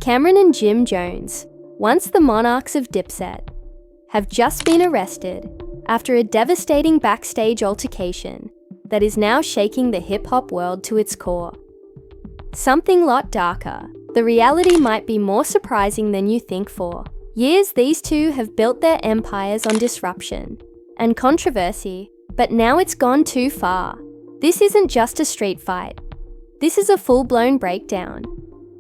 Camron and Jim Jones, once the monarchs of Dipset, have just been arrested after a devastating backstage altercation that is now shaking the hip-hop world to its core. Something lot darker, the reality might be more surprising than you think. For years, these two have built their empires on disruption and controversy, but now it's gone too far. This isn't just a street fight. This is a full-blown breakdown.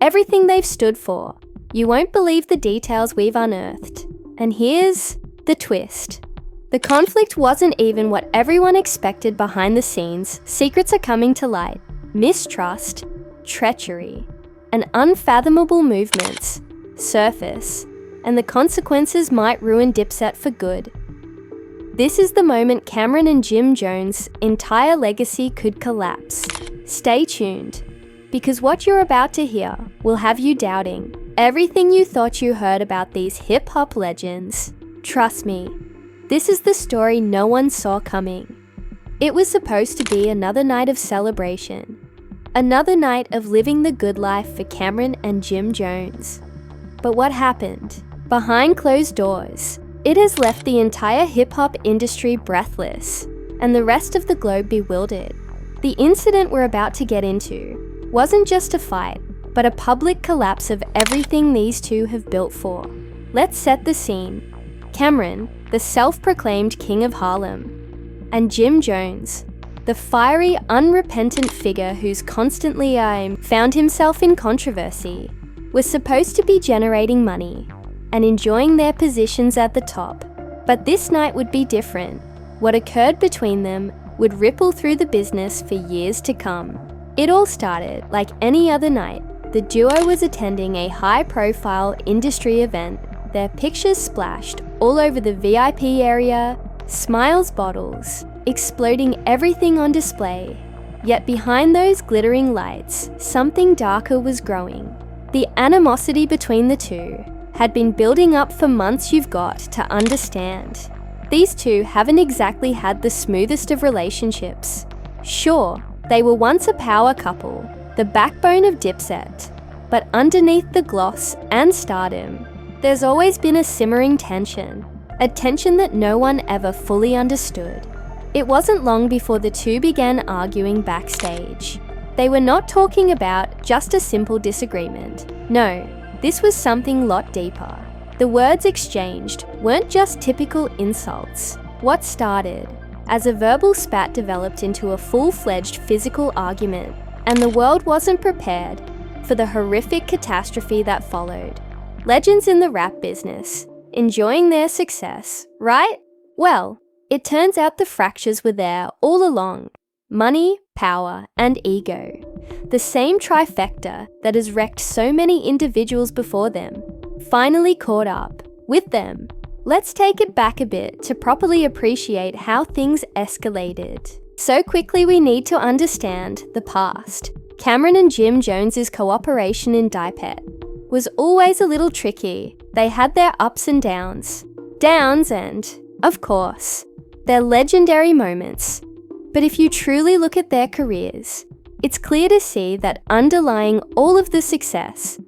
Everything they've stood for. You won't believe the details we've unearthed. And here's the twist. The conflict wasn't even what everyone expected behind the scenes. Secrets are coming to light. Mistrust, treachery, and unfathomable movements surface, and the consequences might ruin Dipset for good. This is the moment Camron and Jim Jones' entire legacy could collapse. Stay tuned, because what you're about to hear will have you doubting everything you thought you heard about these hip-hop legends. Trust me, this is the story no one saw coming. It was supposed to be another night of celebration, another night of living the good life for Camron and Jim Jones. But what happened behind closed doors? It has left the entire hip-hop industry breathless, and the rest of the globe bewildered. The incident we're about to get into wasn't just a fight, but a public collapse of everything these two have built for. Let's set the scene. Camron, the self-proclaimed king of Harlem, and Jim Jones, the fiery, unrepentant figure who's constantly found himself in controversy, was supposed to be generating money and enjoying their positions at the top. But this night would be different. What occurred between them would ripple through the business for years to come. It all started like any other night. The duo was attending a high-profile industry event. Their pictures splashed all over the VIP area, smiles bottles, exploding everything on display. Yet behind those glittering lights, something darker was growing. The animosity between the two had been building up for months. You've got to understand. These two haven't exactly had the smoothest of relationships. Sure, they were once a power couple, the backbone of Dipset, but underneath the gloss and stardom, there's always been a simmering tension, a tension that no one ever fully understood. It wasn't long before the two began arguing backstage. They were not talking about just a simple disagreement. No, this was something lot deeper. The words exchanged weren't just typical insults. What started as a verbal spat developed into a full-fledged physical argument, and the world wasn't prepared for the horrific catastrophe that followed. Legends in the rap business, enjoying their success, right? Well, it turns out the fractures were there all along. Money, power, and ego. The same trifecta that has wrecked so many individuals before them, finally caught up with them. Let's take it back a bit to properly appreciate how things escalated. So quickly, we need to understand the past. Camron and Jim Jones' cooperation in Dipset was always a little tricky. They had their ups and downs, and, of course, their legendary moments. But if you truly look at their careers, it's clear to see that underlying all of the success,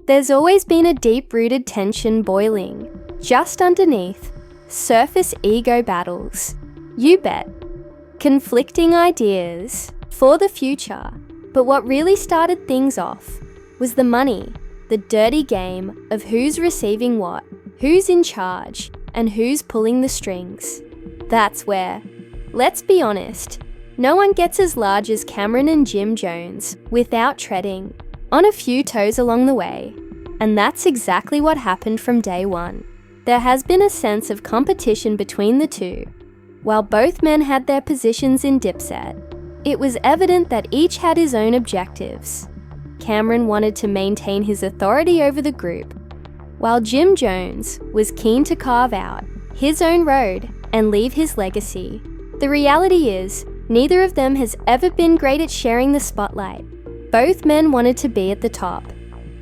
there's always been a deep-rooted tension boiling. Just underneath, surface ego battles. You bet. Conflicting ideas for the future. But what really started things off was the money, the dirty game of who's receiving what, who's in charge, and who's pulling the strings. That's where, let's be honest, no one gets as large as Camron and Jim Jones without treading on a few toes along the way. And that's exactly what happened from day one. There has been a sense of competition between the two. While both men had their positions in Dipset, it was evident that each had his own objectives. Camron wanted to maintain his authority over the group, while Jim Jones was keen to carve out his own road and leave his legacy. The reality is, neither of them has ever been great at sharing the spotlight. Both men wanted to be at the top,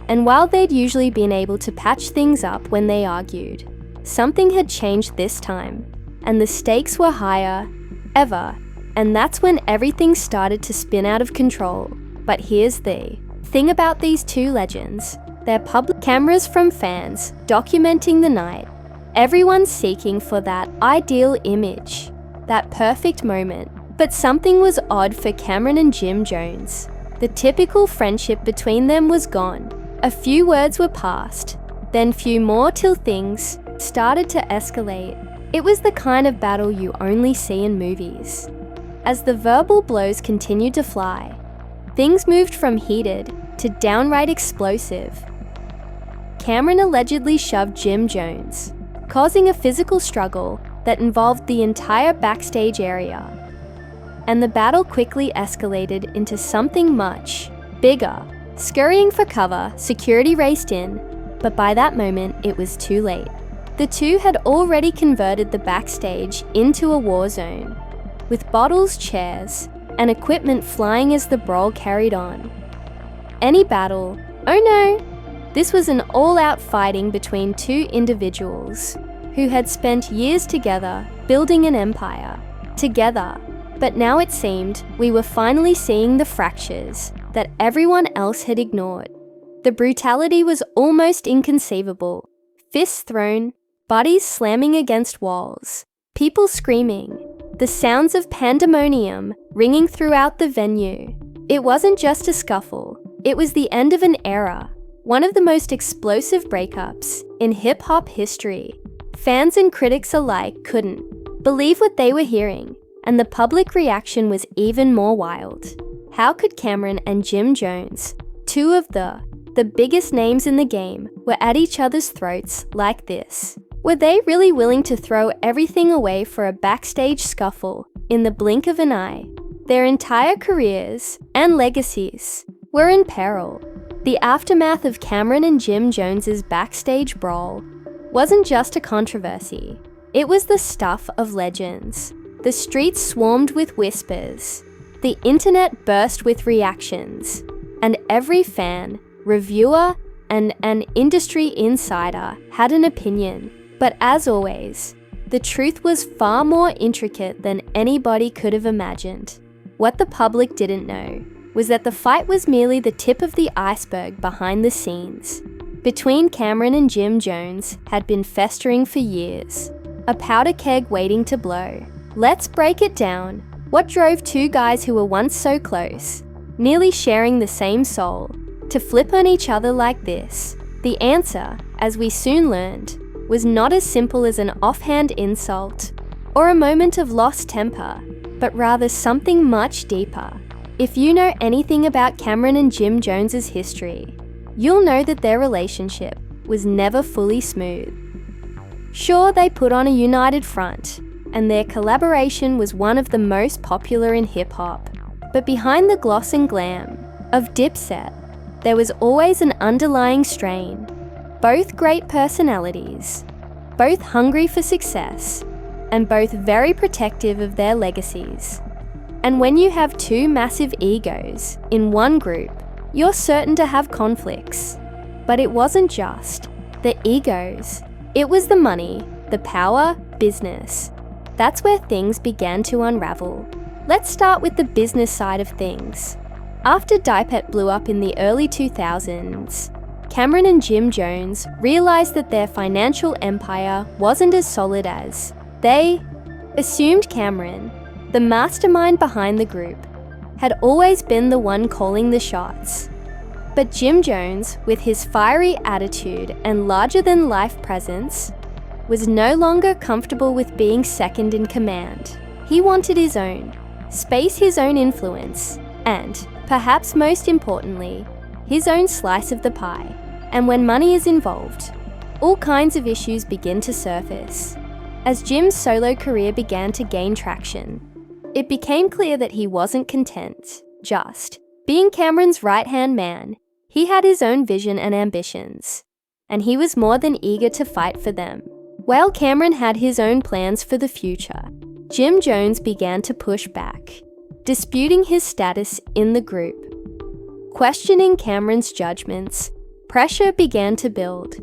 and while they'd usually been able to patch things up when they argued, something had changed this time, and the stakes were higher ever, and that's when everything started to spin out of control. But here's the thing about these two legends. their public cameras from fans documenting the night, everyone seeking for that ideal image, that perfect moment. But something was odd for Camron and Jim Jones. The typical friendship between them was gone. A few words were passed, then few more till things started to escalate. It was the kind of battle you only see in movies. As the verbal blows continued to fly, things moved from heated to downright explosive. Camron allegedly shoved Jim Jones, causing a physical struggle that involved the entire backstage area. And the battle quickly escalated into something much bigger. Scurrying for cover, security raced in, but by that moment it was too late. The two had already converted the backstage into a war zone, with bottles, chairs, and equipment flying as the brawl carried on. Any battle, oh no! This was an all-out fighting between two individuals who had spent years together building an empire, together. But now it seemed we were finally seeing the fractures that everyone else had ignored. The brutality was almost inconceivable. Fists thrown, bodies slamming against walls, people screaming, the sounds of pandemonium ringing throughout the venue. It wasn't just a scuffle, it was the end of an era, one of the most explosive breakups in hip-hop history. Fans and critics alike couldn't believe what they were hearing, and the public reaction was even more wild. How could Camron and Jim Jones, two of the biggest names in the game, were at each other's throats like this? Were they really willing to throw everything away for a backstage scuffle in the blink of an eye? Their entire careers and legacies were in peril. The aftermath of Camron and Jim Jones's backstage brawl wasn't just a controversy. It was the stuff of legends. The streets swarmed with whispers. The internet burst with reactions. And every fan, reviewer, and an industry insider had an opinion. But as always, the truth was far more intricate than anybody could have imagined. What the public didn't know was that the fight was merely the tip of the iceberg behind the scenes. Between Camron and Jim Jones had been festering for years, a powder keg waiting to blow. Let's break it down. What drove two guys who were once so close, nearly sharing the same soul, to flip on each other like this? The answer, as we soon learned, was not as simple as an offhand insult or a moment of lost temper, but rather something much deeper. If you know anything about Camron and Jim Jones's history, you'll know that their relationship was never fully smooth. Sure, they put on a united front, and their collaboration was one of the most popular in hip-hop. But behind the gloss and glam of Dipset, there was always an underlying strain. Both great personalities, both hungry for success, and both very protective of their legacies. And when you have two massive egos in one group, you're certain to have conflicts. But it wasn't just the egos. It was the money, the power, business. That's where things began to unravel. Let's start with the business side of things. After Dipset blew up in the early 2000s, Camron and Jim Jones realized that their financial empire wasn't as solid as they assumed. Camron, the mastermind behind the group, had always been the one calling the shots. But Jim Jones, with his fiery attitude and larger-than-life presence, was no longer comfortable with being second in command. He wanted his own space, his own influence, and, perhaps most importantly, his own slice of the pie. And when money is involved, all kinds of issues begin to surface. As Jim's solo career began to gain traction, it became clear that he wasn't content just being Camron's right-hand man. He had his own vision and ambitions, and he was more than eager to fight for them. While Camron had his own plans for the future, Jim Jones began to push back, disputing his status in the group. Questioning Camron's judgments, pressure began to build,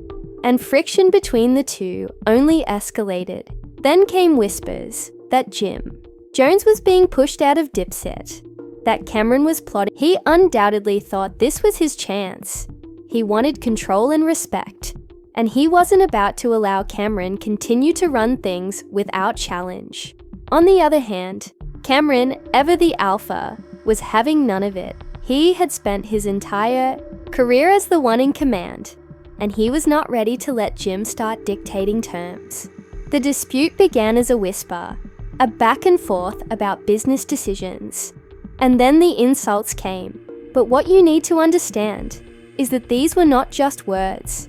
and friction between the two only escalated. Then came whispers that Jim Jones was being pushed out of Dipset, that Camron was plotting. He undoubtedly thought this was his chance. He wanted control and respect, and he wasn't about to allow Camron continue to run things without challenge. On the other hand, Camron, ever the alpha, was having none of it. He had spent his entire career as the one in command, and he was not ready to let Jim start dictating terms. The dispute began as a whisper, a back and forth about business decisions, and then the insults came. But what you need to understand is that these were not just words.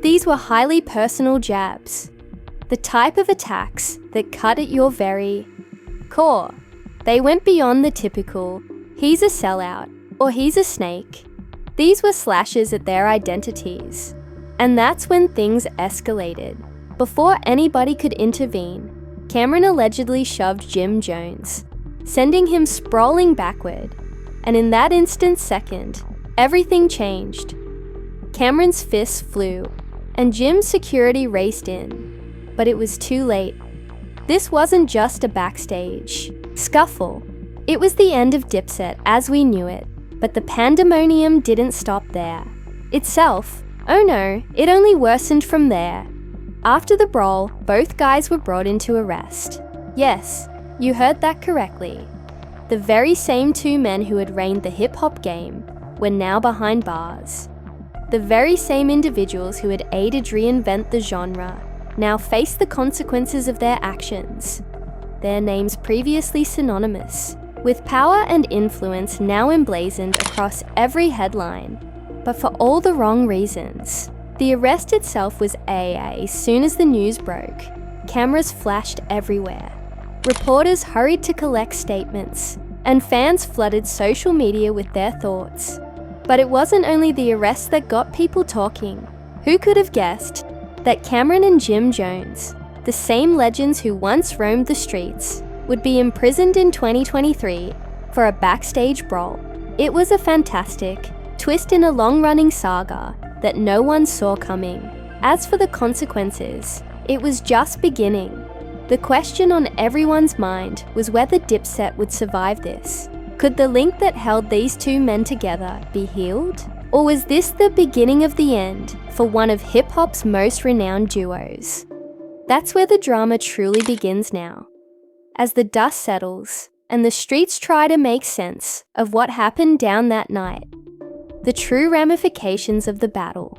These were highly personal jabs, the type of attacks that cut at your very core. They went beyond the typical, he's a sellout, or he's a snake. These were slashes at their identities. And that's when things escalated. Before anybody could intervene, Camron allegedly shoved Jim Jones, sending him sprawling backward. And in that instant second, everything changed. Camron's fists flew, and Jim's security raced in. But it was too late. This wasn't just a backstage scuffle. It was the end of Dipset as we knew it. But the pandemonium didn't stop there. Itself, oh no, it only worsened from there. After the brawl, both guys were brought into arrest. Yes, you heard that correctly. The very same two men who had reigned the hip-hop game were now behind bars. The very same individuals who had aided reinvent the genre now faced the consequences of their actions. Their names previously synonymous, with power and influence now emblazoned across every headline, but for all the wrong reasons. The arrest itself was as soon as the news broke. Cameras flashed everywhere. Reporters hurried to collect statements, and fans flooded social media with their thoughts. But it wasn't only the arrest that got people talking. Who could have guessed that Camron and Jim Jones, the same legends who once roamed the streets, would be imprisoned in 2023 for a backstage brawl? It was a fantastic twist in a long-running saga that no one saw coming. As for the consequences, it was just beginning. The question on everyone's mind was whether Dipset would survive this. Could the link that held these two men together be healed? Or was this the beginning of the end for one of hip-hop's most renowned duos? That's where the drama truly begins now. As the dust settles and the streets try to make sense of what happened down that night, the true ramifications of the battle.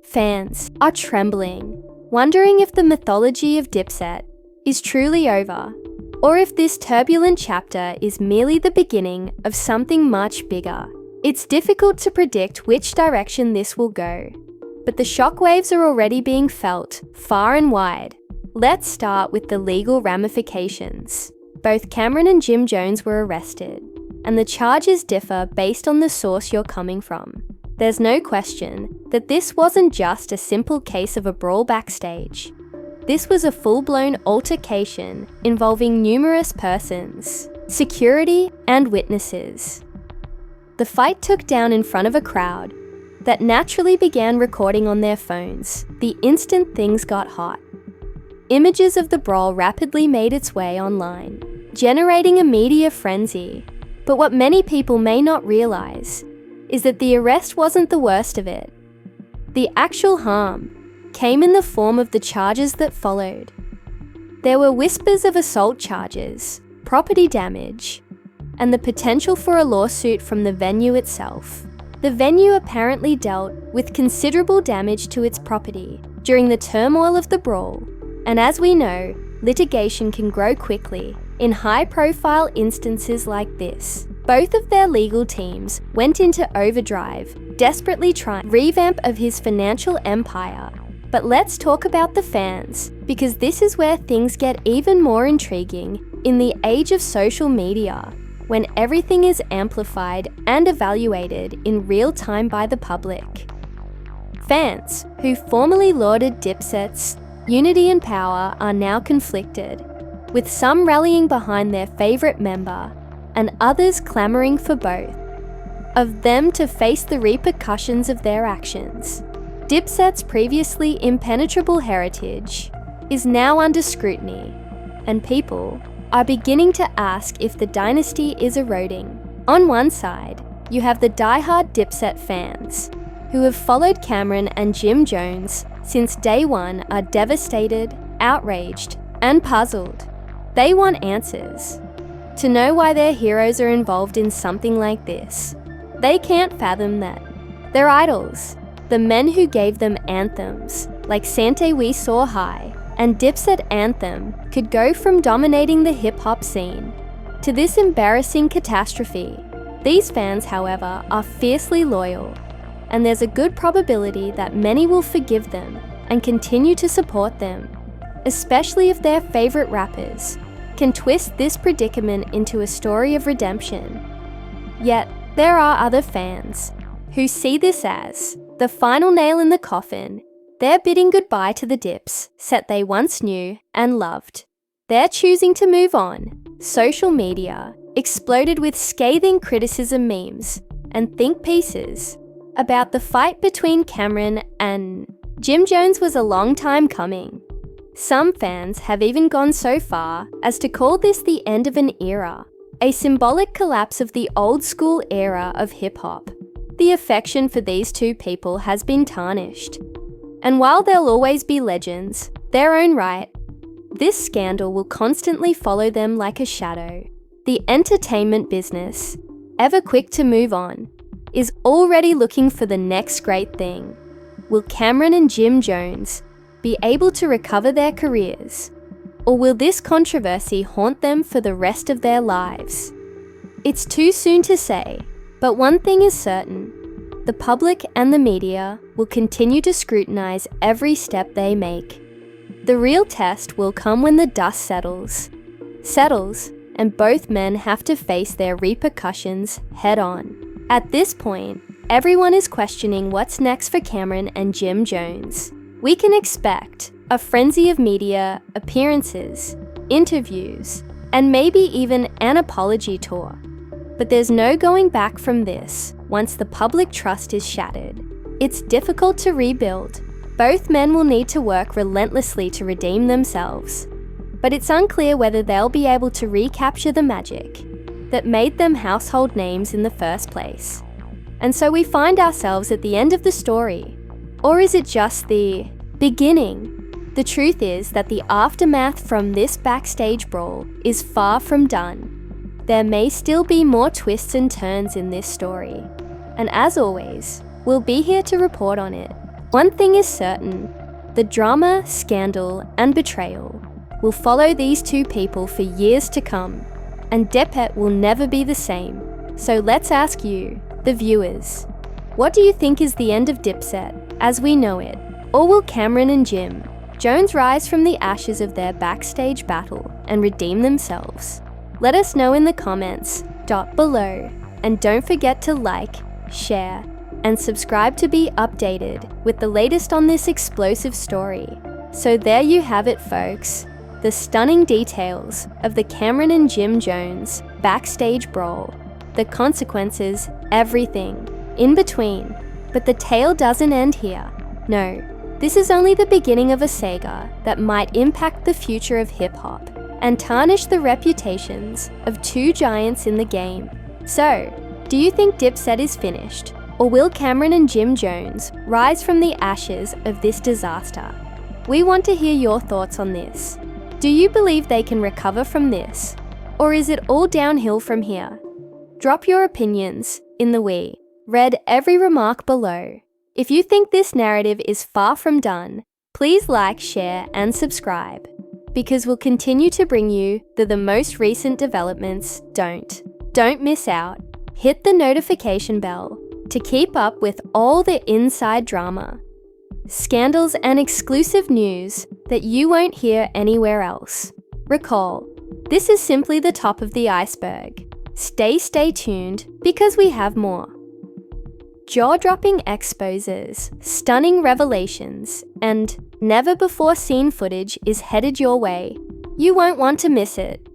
Fans are trembling, wondering if the mythology of Dipset is truly over, or if this turbulent chapter is merely the beginning of something much bigger. It's difficult to predict which direction this will go, but the shockwaves are already being felt far and wide. Let's start with the legal ramifications. Both Camron and Jim Jones were arrested, and the charges differ based on the source you're coming from. There's no question that this wasn't just a simple case of a brawl backstage. This was a full-blown altercation involving numerous persons, security, and witnesses. The fight took down in front of a crowd that naturally began recording on their phones the instant things got hot. Images of the brawl rapidly made its way online, generating a media frenzy. But what many people may not realize is that the arrest wasn't the worst of it. The actual harm came in the form of the charges that followed. There were whispers of assault charges, property damage, and the potential for a lawsuit from the venue itself. The venue apparently dealt with considerable damage to its property during the turmoil of the brawl, and as we know, litigation can grow quickly in high-profile instances like this. Both of their legal teams went into overdrive, desperately trying to revamp of his financial empire. But let's talk about the fans, because this is where things get even more intriguing in the age of social media, when everything is amplified and evaluated in real time by the public. Fans, who formerly lauded Dipset's unity and power, are now conflicted, with some rallying behind their favourite member and others clamouring for both of them to face the repercussions of their actions. Dipset's previously impenetrable heritage is now under scrutiny, and people are beginning to ask if the dynasty is eroding. On one side, you have the die-hard Dipset fans, who have followed Camron and Jim Jones since day one are devastated, outraged, and puzzled. They want answers. To know why their heroes are involved in something like this. They can't fathom that. Their idols, the men who gave them anthems like Sante We Soar High and Dipset Anthem, could go from dominating the hip-hop scene to this embarrassing catastrophe. These fans, however, are fiercely loyal, and there's a good probability that many will forgive them and continue to support them, especially if their favorite rappers can twist this predicament into a story of redemption. Yet, there are other fans who see this as the final nail in the coffin. They're bidding goodbye to the Dips set they once knew and loved. They're choosing to move on. Social media exploded with scathing criticism memes and think pieces about the fight between Camron and Jim Jones was a long time coming. Some fans have even gone so far as to call this the end of an era, a symbolic collapse of the old school era of hip-hop. The affection for these two people has been tarnished. And while they'll always be legends, their own right, this scandal will constantly follow them like a shadow. The entertainment business, ever quick to move on, is already looking for the next great thing. Will Camron and Jim Jones be able to recover their careers? Or will this controversy haunt them for the rest of their lives? It's too soon to say, but one thing is certain. The public and the media will continue to scrutinize every step they make. The real test will come when the dust settles, and both men have to face their repercussions head on. At this point, everyone is questioning what's next for Camron and Jim Jones. We can expect a frenzy of media appearances, interviews, and maybe even an apology tour. But there's no going back from this once the public trust is shattered. It's difficult to rebuild. Both men will need to work relentlessly to redeem themselves. But it's unclear whether they'll be able to recapture the magic that made them household names in the first place. And so we find ourselves at the end of the story. Or is it just the beginning? The truth is that the aftermath from this backstage brawl is far from done. There may still be more twists and turns in this story. And as always, we'll be here to report on it. One thing is certain, the drama, scandal, and betrayal will follow these two people for years to come, and Dipset will never be the same. So let's ask you, the viewers, what do you think is the end of Dipset as we know it? Or will Camron and Jim Jones rise from the ashes of their backstage battle and redeem themselves? Let us know in the comments below, and don't forget to like, share, and subscribe to be updated with the latest on this explosive story. So there you have it, folks, the stunning details of the Camron and Jim Jones backstage brawl, the consequences, everything in between. But the tale doesn't end here. No, this is only the beginning of a saga that might impact the future of hip-hop and tarnish the reputations of two giants in the game. So, do you think Dipset is finished? Or will Camron and Jim Jones rise from the ashes of this disaster? We want to hear your thoughts on this. Do you believe they can recover from this? Or is it all downhill from here? Drop your opinions in the we read every remark below. If you think this narrative is far from done, please like, share, and subscribe, because we'll continue to bring you the most recent developments. Don't miss out. Hit the notification bell to keep up with all the inside drama, scandals, and exclusive news that you won't hear anywhere else. Recall, this is simply the top of the iceberg. Stay tuned, because we have more. Jaw-dropping exposes, stunning revelations, and never-before-seen footage is headed your way. You won't want to miss it.